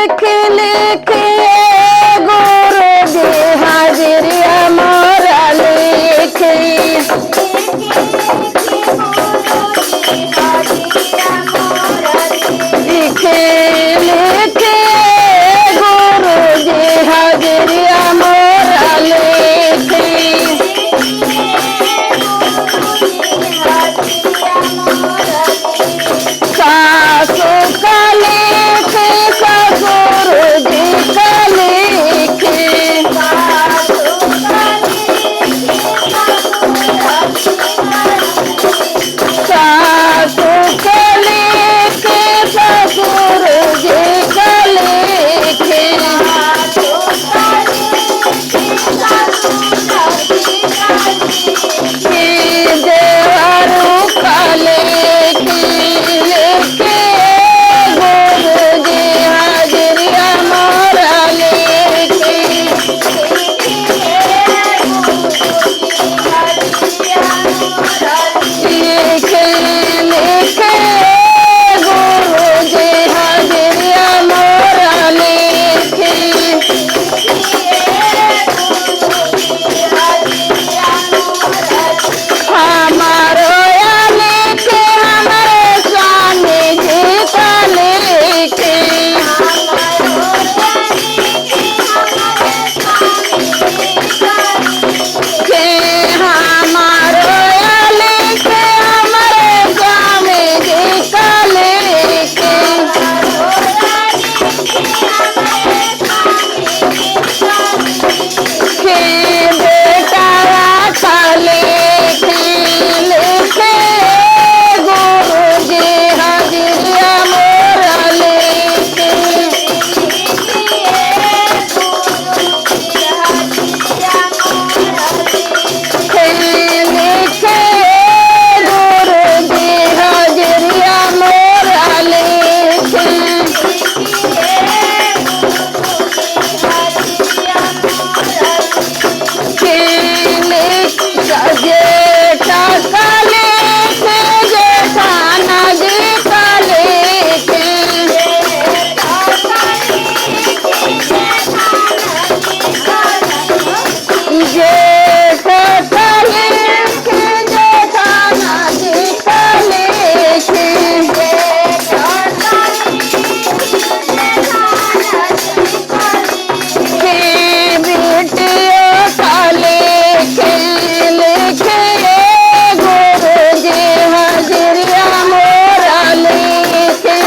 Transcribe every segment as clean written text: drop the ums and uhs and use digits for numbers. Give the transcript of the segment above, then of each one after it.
लिखे गुरु जी हाजिरिया मोरा लिखे लिखे लिखे गुरु जी हाजिरिया मोरा लिखे सासू का लिखे ससुर जी का लिखे सासू का लिखे ससुर जी का लिखे देवरू का लिखे लिखे गुरु जी हाजिरिया मोरा लिखे लिखे लिखे गुरु जी हाजिरिया मोरा लिखे हमारो या लिखे हमारे स्वामी जी का लिखे के हमारो या लिखे हमारे स्वामी जी का लिखे के बेटा का लिखे लिखे गुरु जी हाजिरिया मोरा लिखे लिखे गुरु जी हाजिरिया मोरा लिखे जेठा का लिखे जेठाना जी का लिखे जेठा का लिखे जेठाना जी का लिखे बेटियों का लिखे लिखे गुरु जी हाजिरिया मोरा लिखे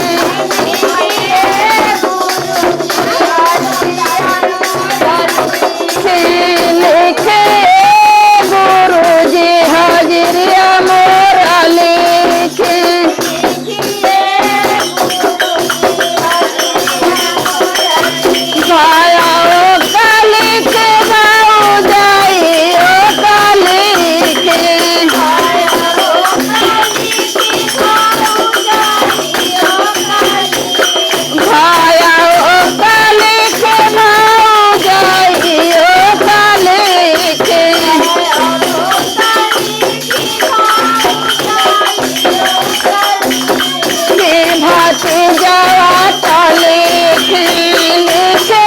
लिखे गुरु जी हाजिरिया मोरा लिखे भाया का लिखे भाऊ जाइयो का लिखे भाया का लिखे भाऊ जाइयो का लिखे भाती जावा का लिखे लिखे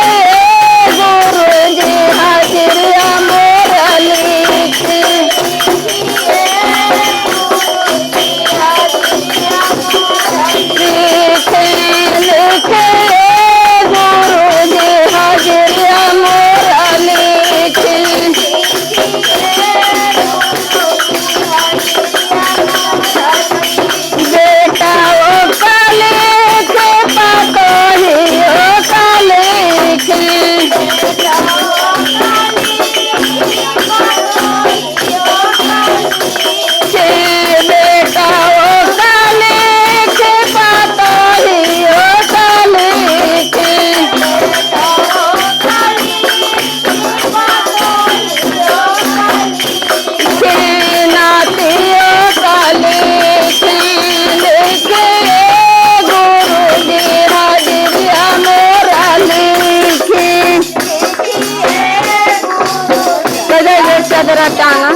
गुरु जी हाजिरिया मोरा लिखे लिखे लिखे गुरु जी हाजिरिया मोरा लिखे बेटा वो का लिखे पतोहियो का लिखे के बेटा वो का लिखे पतोहियो का लिखे के नातियों का लिखे लिखे गुरु जी हाजिरिया मोरा लिखे चदरा टांगा